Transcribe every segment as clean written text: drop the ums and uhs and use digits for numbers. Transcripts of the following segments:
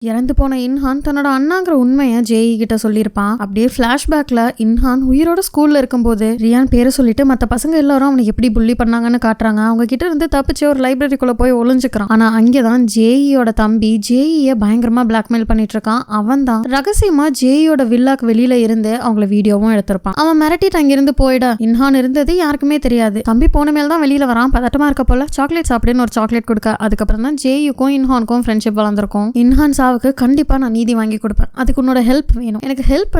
இறந்து போன இன்ஹான் தன்னோட அண்ணாங்கிற உண்மையை ஜேஇ கிட்ட சொல்லியிருப்பான். அப்படியே பிளாஷ்பேக்ல இன்ஹான் உயிரோட ஸ்கூல்ல இருக்கும்போது ரியான் பேரை சொல்லிட்டு மத்த பசங்க எல்லாரும் அவனை எப்படி புள்ளி பண்ணாங்கன்னு காட்டுறாங்க. அவங்க கிட்ட இருந்து தப்பிச்சு ஒரு லைப்ரரிக்குள்ள போய் ஒளிஞ்சுக்கிறான். ஆனா அங்கேதான் ஜேஇயோட தம்பி ஜேஇய பயங்கரமா பிளாக்மெயில் பண்ணிட்டு இருக்கான். அவன் தான் ரகசியமா ஜேஇயோட வில்லாக்கு வெளியில இருந்து அவங்கள வீடியோவும் எடுத்திருப்பான். அவன் மிரட்டிட்டு அங்கிருந்து போயிட இன்ஹான் இருந்தது யாருக்குமே தெரியாது. தம்பி போன மேல தான் வெளியில வரான். பதட்டமா இருக்க போல சாக்லேட் சாப்பிடுன்னு ஒரு சாக்லேட் கொடுக்க அதுக்கப்புறம் தான் ஜேஇக்கும் இன்ஹானுக்கும் ஃப்ரெண்ட்ஷிப் வளர்ந்துருக்கும். இன்ஹான் சாவுக்கு கண்டிப்பா நான் நீதி வாங்கி கொடுப்பேன். அதுக்கு உன்னோட ஹெல்ப் வேணும். எனக்கு ஹெல்ப்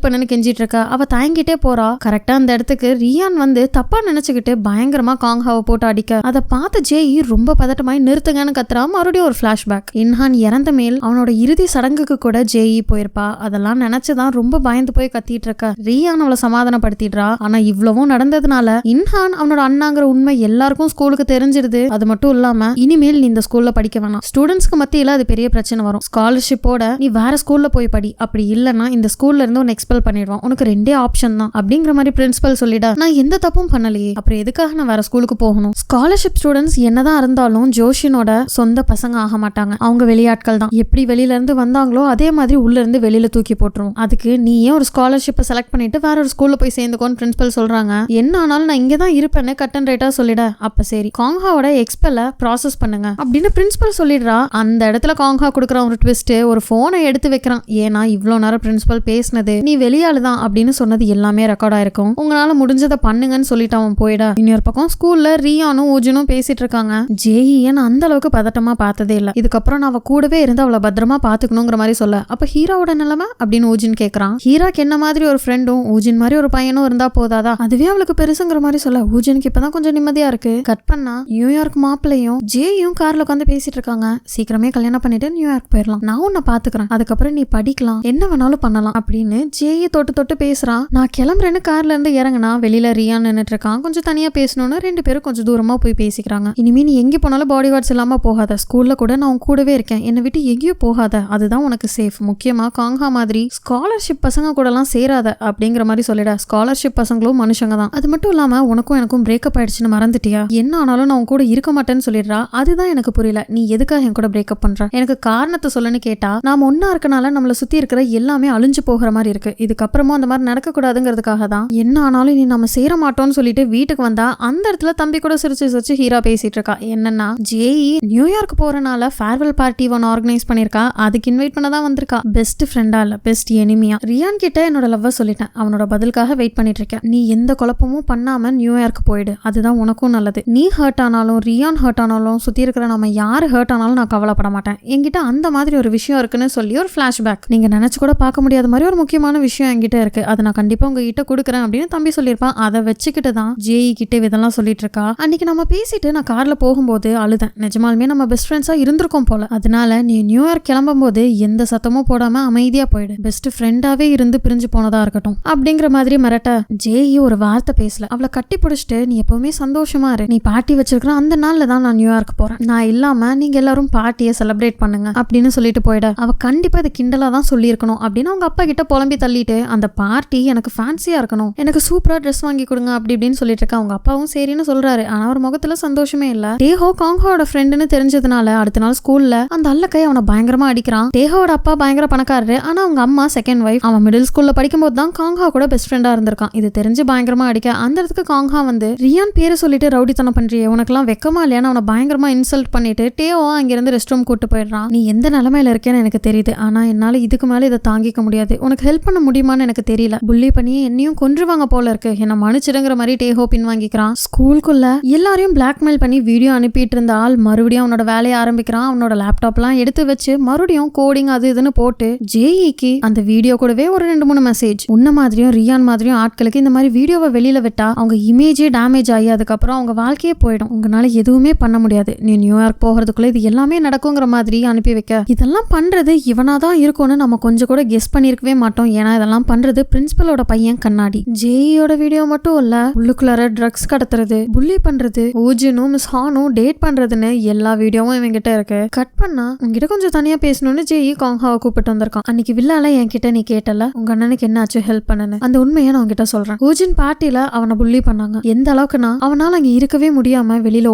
பண்ணுன்னு கெஞ்சிட்டு இருக்கா. அவ தயங்கிட்டே போறா. கரெக்டா அந்த இடத்துக்கு ரியான் வந்து தப்பா நினைச்சுக்கிட்டு பயங்கரமா காங்ஹாவை போட்டு அடிக்க அதை பார்த்து ஜேஇ ரொம்ப பதட்டமாய் நிறுத்துங்கன்னு கத்துறா. மறுபடியும் ஒரு பிளாஷ்பேக். இன்ஹான் இறந்த மேல் அவனோட இறுதி சடங்குக்கு கூட ஜேஇ போயிருப்பா. அதெல்லாம் நினைச்சுதான் ரொம்ப பயந்து போய் கத்திட்டு இருக்க. ரியான் அவளை சமாதானப்படுத்திடுறா. ஆனா இவ்வளவும் நடந்ததுனால இன்ஹான் அவனோட அண்ணாங்கிற உண்மை எல்லாருக்கும் ஸ்கூலுக்கு தெரிஞ்சிருது. அது மட்டும் இல்லாம இனிமேல் நீ இந்த ஸ்கூல்ல படிக்க வேணாம். ஸ்டூடெண்ட்ஸ்க்கு மத்தியில அது பெரிய பிரச்சனை வரும். ஸ்காலர்ஷிப்போட நீ வேற ஸ்கூல்ல போய் படி. அப்படி இல்லைன்னா இந்த ஸ்கூல்ல இருந்து உன்னை எக்ஸ்பெல் பண்ணிடுவான். உனக்கு ரெண்டே ஆப்ஷன் தான் அப்படிங்கிற மாதிரி பிரின்சிபல் சொல்லிட. நான் எந்த தப்பும் பண்ணலையே, அப்புறம் எதுக்காக நான் வேற ஸ்கூலுக்கு போகணும்? ஸ்காலர்ஷிப் ஸ்டூடெண்ட்ஸ் என்னதான் இருந்தாலும் ஜோஷினோட சொந்த பசங்க ஆக மாட்டாங்க. அவங்க வெளியாட்கள் தான். எப்படி வெளியில இருந்து வந்தாங்களோ அதே மாதிரி உள்ள இருந்து வெளியில தூக்கி போட்டுரும். அதுக்கு நீ ஏன் ஒரு ஸ்காலர்ஷிப்பை செலக்ட் பண்ணிட்டு வேற ஒரு ஸ்கூல்ல போய் சேர்ந்துக்கோன்னு பிரின்சிபல் சொல்றாங்க. என்ன ஆனாலும் நான் இங்க தான் இருப்பேன்னு கட் அண்ட் ரைட்டா சொல்லிட. அப்ப சரி காங்ஹாவோட எக்ஸ்பெல்ல ப்ராசஸ் பண்ணுங்க அப்படின்னு பிரின்சிபல் சொல்லிடுறா. அந்த இடத்துல காங்ஹா கொடுக்குற ஒரு ட்விஸ்ட், ஒரு போனை எடுத்து வைக்கிறான். ஏன்னா இவ்வளவு நேரம் பிரின்சிபல் பேசினது நீ வெளியாளுதான் அப்படின்னு சொன்னது எல்லாமே ரெக்கார்ட் ஆயிருக்கும். உங்களால முடிஞ்சதை பண்ணுங்கன்னு சொல்லிட்டு அவன் போயிட. இன்னொரு பக்கம் ஸ்கூல்ல ரியானும் ஊஜனும் பேசிட்டு இருக்காங்க. ஜேஇ அந்த அளவுக்கு பதட்டமா பார்த்ததே இல்ல. இதுக்கப்புறம் நான் அவ கூடவே இருந்து அவளை பத்திரமா பாத்துக்கணுங்கிற மாதிரி சொல்ல. அப்ப ஹீராவோட நிலைமை அப்படின்னு ஊஜின் கேக்குறான். ஹீராக்கு என்ன மாதிரி ஒரு ஃப்ரெண்டும் ஊஜின் மாதிரி ஒரு பையனும் இருந்தா போதாதா? அதுவே அவளுக்கு பெருசுங்கிற மாதிரி சொல்ல. ஊஜனுக்கு இப்பதான் கொஞ்சம் நிம்மதியா இருக்கு. கட் பண்ணா நியூயார்க் மாப்பிளையும் ஜேயும் கார்ல உட்காந்து பேசிட்டு இருக்காங்க. சீக்கிரமே கல்யாணம் பண்ணிட்டு நியூயார்க் போயிடலாம். நான் உன்னை பாத்துக்கிறேன். அதுக்கப்புறம் நீ படிக்கலாம், என்ன வேணாலும் பண்ணலாம் அப்படின்னு ஜேயை தொட்டு தொட்டு பேசுறான். நான் கிளம்புறேன்னு கார்ல இருந்து இறங்கினா வெளியில ரியான் நின்னுட்டு இருக்கான். கொஞ்சம் தனியா பேசணும்னு ரெண்டு பேரும் கொஞ்சம் தூரமா போய் பேசிக்கிறாங்க. இனிமே நீ எங்க போனாலும் பாடி கார்ட்ஸ் இல்லாம போகாத. ஸ்கூல்ல கூட நான் உன் கூடவே இருக்கேன். என்னை விட்டு எங்கேயும் போகாத. அதுதான் உனக்கு சேஃப். முக்கியமா காங்ஹா மாதிரி ஸ்காலர்ஷிப் பசங்க கூட எல்லாம் சேராத அப்படிங்கிற மாதிரி சொல்லிட. ஸ்காலர்ஷிப் பசங்களும் மனுஷங்க தான். அது மட்டும் இல்லாம உனக்கும் எனக்கும் பிரேக்கப் ஆயிடுச்சுன்னு மறந்துட்டியா? என்ன ஆனாலும் நான் உன் கூட இருக்க மாட்டேன்னு சொல்லிடுறா. அதுதான் எனக்கு புரியல. நீ எதுக்காக என் கூட பிரேக்கப் பண்ற? எனக்கு காரணத்தை சொல்லுன்னு கேட்டா, நாம ஒன்னா இருக்கனால நம்மள சுத்தி இருக்கிற எல்லாமே அழிஞ்சு போகிற மாதிரி இருக்கு. இதுக்கப்புறமும் அந்த மாதிரி நடக்க கூடாதுங்கிறதுக்காக தான். என்ன ஆனாலும் நீ நம்ம சேர மாட்டோம்னு சொல்லிட்டு வீட்டுக்கு வந்தா அந்த இடத்துல தம்பி கூட சிரிச்சு சிரிச்சு ஹீரா பேசிட்டு இருக்கா. என்னன்னா ஜேஇ நியூயார்க் போறனால ஃபேர்வெல் பார்ட்டி ஒன்னு ஆர்கனைஸ் பண்ணிருக்கா. அதுக்கு இன்வைட் பண்ணதான் வந்திருக்கா. பெஸ்ட் ஃப்ரெண்டா இல்ல, பெஸ்ட் எனிமியா. ரியான் கிட்ட என்னோட லவ்வ சொல்லிட்டேன். அவனோட பதிலுக்காக வெயிட் பண்ணிட்டு இருக்கேன். நீ எந்த குழப்பமும் பண்ணாம நியூயார்க் போயிடு. அதுதான் உனக்கும் நல்லது. நீ ஹர்ட் ஆனாலும் ரியான் ஹர்ட் ஆனாலும் சுத்தி இருக்கிற நம்ம யாரு ஹர்ட் ஆனாலும் நான் கவலைப்பட மாட்டேன். என்கிட்ட அந்த மாதிரி ஒரு விஷயம் இருக்குன்னு சொல்லி ஒரு பிளாஷ்பேக். நீங்க நினைச்சு கூட பார்க்க முடியாத மாதிரி ஒரு முக்கியமான விஷயம் என்கிட்ட இருக்கு. அதை நான் கண்டிப்பா உங்ககிட்ட கொடுக்குறேன் அப்படின்னு தம்பி சொல்லியிருப்பான். அதை வச்சுக்கிட்டு தான் ஜேஇ கிட்ட இதெல்லாம் சொல்லிட்டு இருக்கா. அன்னைக்கு நம்ம பேசிட்டு நான் கார்ல போகும்போது அழுதேன். நிஜமாலுமே நம்ம பெஸ்ட் ஃப்ரெண்ட்ஸா இருந்திருக்கோம் போல. அதனால நீ நியூயார்க் கிளம்பும் போது எந்த சத்தமும் போடாம அமைதியா போயிடு. பெஸ்ட் ஃப்ரெண்டாவே இருந்து பிரிஞ்சு போனதா இருக்கட்டும் அப்படிங்கிற மாதிரி மிரட்ட. ஜேஇ ஒரு வார்த்தை பேசல. அவளை கட்டி பிடிச்சிட்டு நீ எப்பவுமே சந்தோஷமா இரு. நீ பார்ட்டி வச்சிருக்கிற அந்த நாள்ல தான் நான் நியூயார்க் போறேன். நான் இல்லாம நீங்க எல்லாரும் பார்ட்டியை செலிப்ரேட் பண்ணுங்க அப்படின்னு சொல்லிட்டு போயிட. அவ கண்டிப்பா இது கிண்டலா தான் சொல்லியிருக்கணும் அப்படின்னு அவங்க அப்பா கிட்ட புலம்பி தள்ளிட்டு, அந்த பார்ட்டி எனக்கு ஃபேன்சியா இருக்கணும், எனக்கு சூப்பரா ட்ரெஸ் வாங்கி கொடுங்க அப்படி இப்படின்னு சொல்லிட்டு இருக்கா. அவங்க அப்பாவும் சரின்னு சொல்றாரு. ஆனா அவர் முகத்துல சந்தோஷமே இல்ல. டேஹோ காங்ஹாவோட ஃப்ரெண்டுன்னு தெரிஞ்சதுனால அடுத்த நாள் ஸ்கூல்ல அந்த அல்லக்கை அவனை பயங்கரமா அடிக்கிறான். டேஹோட அப்பா பயங்கர பணக்காரரு. ஆனா அவங்க அம்மா செகண்ட் வைஃப். அவன் மிடில் ஸ்கூல்ல படிக்கும் போது தான் காங்ஹா கூட பெஸ்ட் ஃப்ரெண்டா இருந்திருக்கான். இது தெரிஞ்சு பயங்கரமா அடிக்க அந்த இடத்துக்கு காங்ஹா வந்து ரியான் பேரை சொல்லிட்டு ரவுடித்தனம் பண்றியே, உனக்கெல்லாம் வெக்கமா இல்லையான்னு அவனை பயங்கரமா இன்சல்ட் பண்ணிட்டு டேஹோ அங்கிருந்து ரெஸ்ட் ரூம் கூட்டு போயிடுறான். நீ எந்த நிலைமையில இருக்கேன்னு எனக்கு தெரியுது. ஆனா என்னால இதுக்கு மேல இதை தாங்கிக்க முடியாது. உனக்கு ஹெல்ப் பண்ண முடியுமான்னு எனக்கு தெரியல. புள்ளி பண்ணி என்னையும் கொன்றுவாங்க போல இருக்கு. என்ன மன்னிச்சிடுங்கிற மாதிரி டேஹோ பின்வாங்கிக்கிறான். ஸ்கூலுக்குள்ள எல்லாரையும் பிளாக்மெயில் பண்ணி வீடியோ அனுப்பிட்டு இருந்த ஆள் மறுபடியும் அவனோட வேலையை ஆரம்பிக்கிறான். அவனோட லேப்டாப்லாம் எடுத்து வச்சு மறுபடியும் கோடிங் அது இதுன்னு போட்டு ஜேஇக்கு அந்த வீடியோ கூடவே ஒரு 2-3 மெசேஜ். உன்ன மாதிரியும் ரியான் மாதிரியும் ஆட்களுக்கு இந்த மாதிரி வீடியோவை வெளியில விட்டா அவங்க இமேஜே டேமேஜ் ஆகி அதுக்கப்புறம் அவங்க வாழ்க்கையே போயிடும். உங்களால எதுவுமே பண்ண முடியாது. நீ நியூயார்க் போகிறதுக்குள்ள இது எல்லாமே நடக்குங்கிற மாதிரி அனுப்பி வைக்க. இதெல்லாம் பண்றது இவனாதான் இருக்கும்னு நம்ம கொஞ்சம் கூட கெஸ் பண்ணிருக்கவே மாட்டோம். ஏன்னா இதெல்லாம் பண்றது பிரின்சிபலோட பையன் கண்ணாடி. ஜேஇயோட வீடியோ மட்டும் இல்ல, உள்ளுக்குள்ளார ட்ரக்ஸ் கடத்துறது, புள்ளி பண்றது, ஊஜினும் மிஸ் ஹானும் டேட் பண்றதுன்னு எல்லா வீடியோவும் இவங்கிட்ட இருக்கு. கட் பண்ணா உங்ககிட்ட கொஞ்சம் தனியா பேசணும்னு ஜேஇ காங்ஹாவை கூப்பிட்டு வந்திருக்கான். அன்னைக்கு வில்லால என்கிட்ட நீ கேட்டல உங்க அண்ணனுக்கு என்ன ஆச்சு ஹெல்ப் பண்ணனு, அந்த உண்மையை நான் உங்ககிட்ட சொல்றேன். ஊஜின் பார்ட்டில அவனை புள்ளி பண்ணாங்க. எந்த அளவுக்குன்னா அவனால அங்க இருக்கவே முடியாம வெளியில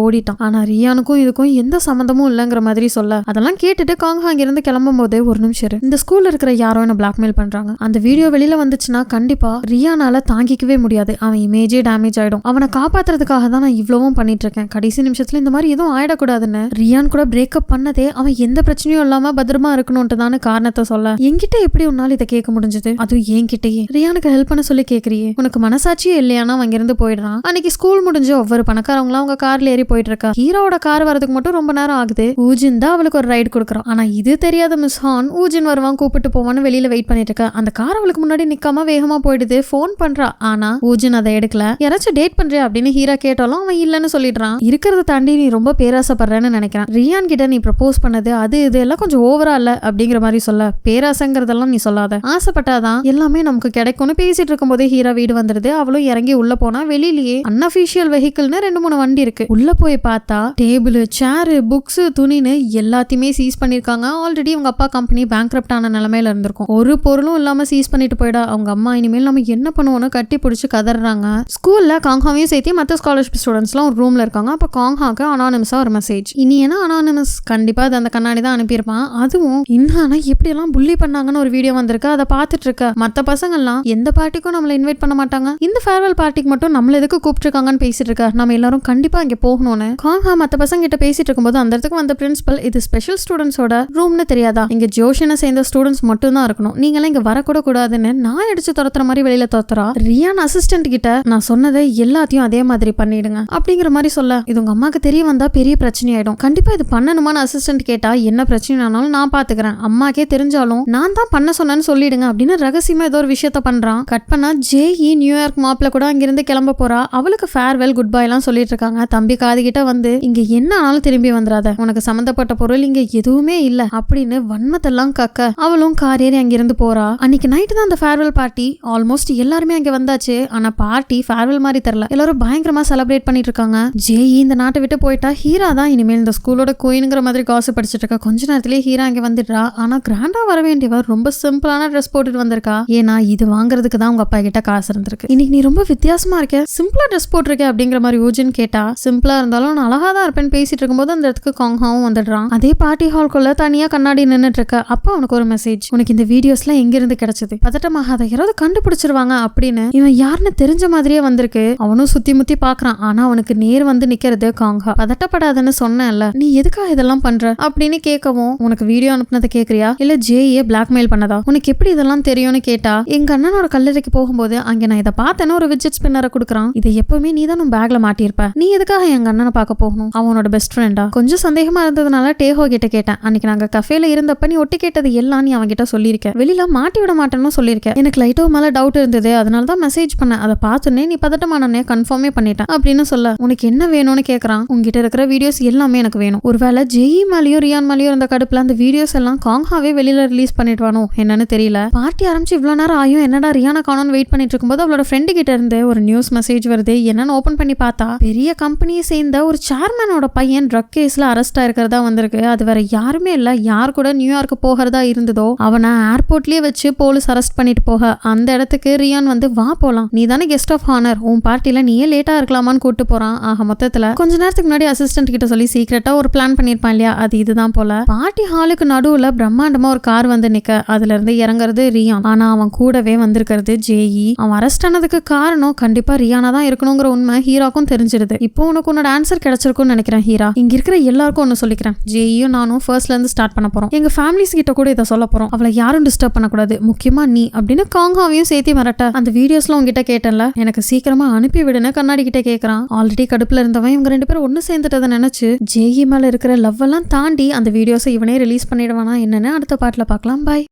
ஓடிட்டான். ஆனா ரியானுக்கும் இதுக்கும் எந்த சம்பந்தமும் இல்லங்கிற மாதிரி சொல்ல, அதெல்லாம் கேட்டுட்டு காங்ஹா அங்கிருந்து கிளம்பும் போது ஒரு நிமிஷம் இந்த ஸ்கூல்ல இருக்கிற யாரோ என்ன பிளாக்மெயில் பண்றாங்க, அந்த வீடியோ வெளியில வந்துச்சுன்னா கண்டிப்பா ரியானால தாங்கிக்கவே முடியாது, அவன் இமேஜே டேமேஜ் ஆயிடும், அவனை காப்பாத்துறதுக்காக தான் நான் இவ்வளவும் பண்ணிட்டு இருக்கேன், கடைசி நிமிஷத்துல இந்த மாதிரி எதுவும் ஆயிடக்கூடாதுன்னு ரியான் கூட பிரேக்கப் பண்ணதே அவன் எந்த பிரச்சனையும் இல்லாம பத்திரமா இருக்கணும்ட்டு தானே காரணத்தை சொல்ல, என்கிட்ட எப்படி உன்னால இதை கேட்க முடிஞ்சது, அதுவும் என்கிட்டயே ரியானுக்கு ஹெல்ப் பண்ண சொல்லி கேக்குறியே, உனக்கு மனசாட்சியே இல்லையானா அங்கிருந்து போயிடுறான். அன்னைக்கு ஸ்கூல் முடிஞ்சு ஒவ்வொரு பணக்காரவங்களும் அவங்க கார்ல ஏறி போயிட்டு இருக்கா. ஹீரோட கார் வரதுக்கு மட்டும் ரொம்ப நேரம் ஆகுது. ஊஜின் தான் அவளுக்கு ஒரு ரைடு கொடுக்குறான். ஆனா இது தெரியாத மிஸ் ஹான் ஊஜின் வருவான் கூப்பிட்டு போவான்னு வெளியில வெயிட் பண்ணிட்டு இருக்கா. அந்த கார் அவளுக்கு முன்னாடி நிக்காம வேகமா போயிடுது. போன் பண்றா, ஆனா ஊஜின் அதை எடுக்கல. யாராச்சும் டேட் பண்றியா அப்படின்னு ஹீரா கேட்டாலும் அவன் இல்லன்னு சொல்லிடுறான். இருக்கிறத தாண்டி நீ ரொம்ப பேராசப்படுறேன்னு நினைக்கிறான். ரியான் கிட்ட நீ ப்ரப்போஸ் பண்ணது அது இதெல்லாம் கொஞ்சம் ஓவரா இல்ல அப்படிங்கிற மாதிரி சொல்ல, பேராசங்கிறதெல்லாம் நீ சொல்லாத, ஆசைப்பட்டாதான் எல்லாமே நமக்கு கிடைக்கும்னு பேசிட்டு இருக்கும் போதே ஹீரா வீடு வந்துருது. அவளும் இறங்கி உள்ள போனா வெளியிலேயே அன்அபிஷியல் வெஹிக்கிள்னு 2-3 வண்டி இருக்கு. உள்ள போய் பார்த்தா டேபிள், சேரு, புக்ஸ், துணின்னு எல்லாத்தையுமே சீஸ் பண்ணிருக்காங்க. ஆல்ரெடி அவங்க அப்பா கம்பெனி பேங்க்ரப்ட் ஆன நிலைமையில இருந்திருக்கும். ஒரு பொருளும் இல்லாம சீஸ் பண்ணிட்டு போயிடா. அவங்க அம்மா இனிமேல் நம்ம என்ன பண்ணுவோம்னு கட்டி பிடிச்சு கதறாங்க. ஸ்கூல்ல காங்ஹாவையும் சேர்த்து மற்ற ஸ்காலர்ஷிப் ஸ்டூடெண்ட்ஸ்லாம் ஒரு ரூம்ல இருக்காங்க. அப்ப காங்ஹாக்கு அனானிமஸா ஒரு மெசேஜ். இனி ஏன்னா அனானிமஸ் கண்டிப்பா அது அந்த கண்ணாடி தான் அனுப்பியிருப்பான். அதுவும் இன்னும் எப்படி எல்லாம் புள்ளி பண்ணாங்கன்னு ஒரு வீடியோ வந்திருக்கு. அதை பார்த்துட்டு இருக்க மற்ற பசங்க எல்லாம் எந்த பார்ட்டிக்கும் நம்மள இன்வைட் பண்ண மாட்டாங்க, இந்த ஃபேர்வெல் பார்ட்டிக்கு மட்டும் நம்மள எதுக்கு கூப்பிட்டுருக்காங்கன்னு பேசிட்டு இருக்க, நம்ம எல்லாரும் கண்டிப்பா இங்க போகணும்னு காங்ஹா மற்ற பசங்க கிட்ட பேசிட்டு இருக்கும்போது அந்த இடத்துக்கு வந்த பிரின்சிபல், இது ஸ்பெஷல் ஸ்டூடெண்ட்ஸோட ரூம்னு தெரியாதா, இங்க ஜோஷனை சேர்ந்த ஸ்டூடெண்ட்ஸ் மட்டும் தான் இருக்கணும், நீங்களாம் இங்க வரக்கூட கூடாதுன்னு நான் அடிச்சு துரத்துற மாதிரி வெளியில துரத்துறா. ரியான் அசிஸ்டன்ட் கிட்ட நான் சொன்னதை எல்லாத்தையும் அதே மாதிரி பண்ணிடுங்க அப்படிங்கிற மாதிரி சொல்ல, இது உங்க அம்மாக்கு தெரிய வந்தா பெரிய பிரச்சனை ஆயிடும், கண்டிப்பா இது பண்ணணுமான்னு அசிஸ்டன்ட் கேட்டா, என்ன பிரச்சனை ஆனாலும் நான் பாத்துக்கிறேன், அம்மாக்கே தெரிஞ்சாலும் நான் தான் பண்ண சொன்னேன்னு சொல்லிடுங்க அப்படின்னு ரகசியமா ஏதோ ஒரு விஷயத்த பண்றான். கட் பண்ணா ஜேஇ நியூயார்க் மாப்ல கூட அங்கிருந்து கிளம்ப போறா. அவளுக்கு ஃபேர்வெல் குட் பை எல்லாம் சொல்லிட்டு இருக்காங்க. தம்பி காது கிட்ட வந்து இங்க என்ன ஆனாலும் திரும்பி வந்துடாத, உனக்கு சம்பந்தப்பட்ட பொருள் இங்க எதுவுமே இல்ல அப்படின்னு வன்மத்தெல்லாம் கக்க அவளும் கார் ஏறி அங்கிருந்து போறா. அன்னைக்கு நைட்டு தான் அந்த ஃபேர்வெல் பார்ட்டி. ஆல்மோஸ்ட் எல்லாருமே அங்க வந்தாச்சு. ஆனா பார்ட்டி ஃபேர்வெல் மாதிரி தெரியல, எல்லாரும் பயங்கரமா செலிப்ரேட் பண்ணிட்டு இருக்காங்க. ஜேஇ இந்த நாட்டை விட்டு போயிட்டா ஹீரா தான் இனிமேல் இந்த ஸ்கூலோட குயின்ங்கிற மாதிரி காசு படிச்சிட்டு இருக்கா. கொஞ்ச நேரத்திலேயே ஹீரா அங்க வந்துடுறா. ஆனா கிராண்டா வர வேண்டியவர் ரொம்ப சிம்பிளான ட்ரெஸ் போட்டுட்டு வந்திருக்கா. ஏன்னா இது வாங்குறதுக்கு தான் உங்க அப்பா கிட்ட காசு இருந்திருக்கு. இன்னைக்கு நீ ரொம்ப வித்தியாசமா இருக்க, சிம்பிளா ட்ரெஸ் போட்டிருக்க அப்படிங்கிற மாதிரி ஊஜின் கேட்டா, சிம்பிளா இருந்தாலும் நான் அழகா தான் இருப்பேன்னு பேசிட்டு இருக்கும்போது அந்த இடத்துக்கு காங்ஹாவும் வந்துடுறான். அதே பார்ட்டி ஹால்குள்ள தனியா கண்ணாடி நின்னுட்டு இருக்க. அப்போ அவனுக்கு ஒரு மெசேஜ், உனக்கு இந்த வீடியோஸ்லாம் எங்க இருந்து கிடைச்சது, பதட்டமாகாத, யாராவது கண்டுபிடிச்சிருவாங்க அப்படின்னு. இவன் யாருன்னு தெரிஞ்ச மாதிரியே வந்திருக்கு. அவனும் சுத்தி முத்தி பாக்குறான். ஆனா அவனுக்கு நேர் வந்து நிக்கிறது காங்ஹா. பதட்டப்படாதன்னு சொன்னேன்ல, நீ எதுக்காக இதெல்லாம் பண்ற அப்படின்னு கேட்கவும், உனக்கு வீடியோ அனுப்புனதை கேக்குறியா இல்ல ஜேஇ பிளாக்மெயில் பண்ணதா, உனக்கு எப்படி இதெல்லாம் தெரியும்னு கேட்டா, எங்க அண்ணனோட கல்லறைக்கு போகும்போது அங்க நான் இதை பார்த்தேன்னு ஒரு விட்ஜெட் ஸ்பின்னரை கொடுக்குறான். இதை எப்பவுமே நீ தான் உன் பேக்ல மாட்டியிருப்ப, நீ எதுக்காக எங்க அண்ணனை பார்க்க போகணும், அவனோட பெஸ்ட் ஃப்ரெண்டா. கொஞ்சம் சந்தேகமா இருந்ததுனால டேஹோ கிட்ட கேட்டேன். அன்னைக்கு நாங்க கஃபேல இருந்தப்ப நீ ஒட்டி கேட்டது எல்லாம் நீ அவன் கிட்ட சொல்லியிருக்க, வெளியில மாட்டி விட மாட்டேன்னு சொல்லியிருக்க. எனக்கு லைட்டோ மேல டவுட் இருந்தது, அதனாலதான் மெசேஜ் பண்ணேன். அதை பார்த்தோன்னே நீ பதட்டமானே கன்ஃபார்மே பண்ணிட்டேன் அப்படின்னு சொல்ல, உனக்கு என்ன வேணும்னு கேட்கறான். உங்ககிட்ட இருக்கிற வீடியோஸ் எல்லாமே எனக்கு வேணும். ஒருவேளை ஜேஇ மேலேயும் ரியான் மேலேயும் இருந்த கடுப்புல அந்த வீடியோஸ் எல்லாம் காங்ஹாவே வெளியில ரிலீஸ் பண்ணிடுவானோ என்னன்னு தெரியல. பார்ட்டி ஆரம்பிச்சு இவ்வளவு நேரம் ஆயும் என்னடா ரியானா காணோன்னு வெயிட் பண்ணிட்டு இருக்கும்போது அவளோட ஃப்ரெண்டு கிட்ட இருந்து ஒரு நியூஸ் மெசேஜ் வருது. என்னன்னு ஓபன் பண்ணி பார்த்தா, பெரிய கம்பெனியை சேர்ந்த ஒரு சேர்மனோட பையன் ட்ரக் கேஸ்ல அரெஸ்ட் ஆயிருக்கிறதா வந்திருக்கு. அது வேற யாருமே இல்ல, யார் கூட நியூயார்க் போகிறதா இருந்ததோ அவனை ஏர்போர்ட்லயே வச்சு போலீஸ் அரெஸ்ட் பண்ணிட்டு போக, அந்த இடத்துக்கு ரியான் வந்து வா போலாம், நீ தானே கெஸ்ட் ஆஃப் ஹானர், உன் பார்ட்டில நீயே லேட்டா இருக்கலாமான்னு கூட்டு போறான். ஆக மொத்தத்துல கொஞ்ச நேரத்துக்கு முன்னாடி அசிஸ்டன்ட் கிட்ட சொல்லி சீக்கிரட்டா ஒரு பிளான் பண்ணிருப்பான் இல்லையா, அது இதுதான் போல. பார்ட்டி ஹாலுக்கு நடுவுல பிரம்மாண்டமா ஒரு கார் வந்து நிக்க, அதுல இருந்து இறங்குறது ரியான். ஆனா அவன் கூடவே வந்திருக்கிறது ஜேஇ. அவன் அரெஸ்ட் ஆனதுக்கு காரணம் கண்டிப்பா ரியானா தான் இருக்கணுங்கிற உண்மை ஹீராக்கும் தெரிஞ்சிருது. இப்போ உனக்கு உன்னோட ஆன்சர் கிடைச்சிருக்கும்னு நினைக்கிறேன் ஹீரா. இங்க இருக்கிற எல்லாருக்கும் ஒன்னு சொல்லிக்கிறேன், ஜேஇயும் நானும் ஃபர்ஸ்ட்ல இருந்து ஸ்டார்ட் பண்ண போறோம். எங்க ஃபேமிலிஸ் கிட்ட கூட இதை சொல்ல போறோம். அவளை யாரும் டிஸ்டர்ப் பண்ணக்கூடாது, முக்கியமா நீ அப்படின்னு காங்ஹாவையும் சேர்த்து மிரட்ட. அந்த வீடியோஸ்லாம் உங்ககிட்ட கேட்டேன்ல, எனக்கு சீக்கிரமா அனுப்பி விடுன்னு கண்ணாடி கிட்ட கேட்கறான். ஆல்ரெடி கடுப்புல இருந்தவன் இவங்க 2 பேரும் ஒன்னு சேர்ந்துட்டதை நினைச்சு ஜேஇ மேல இருக்கிற லவ் எல்லாம் தாண்டி அந்த வீடியோஸை இவனே ரிலீஸ் பண்ணிடுவானா என்னன்னு அடுத்த பாட்டுல பார்க்கலாம். பாய்.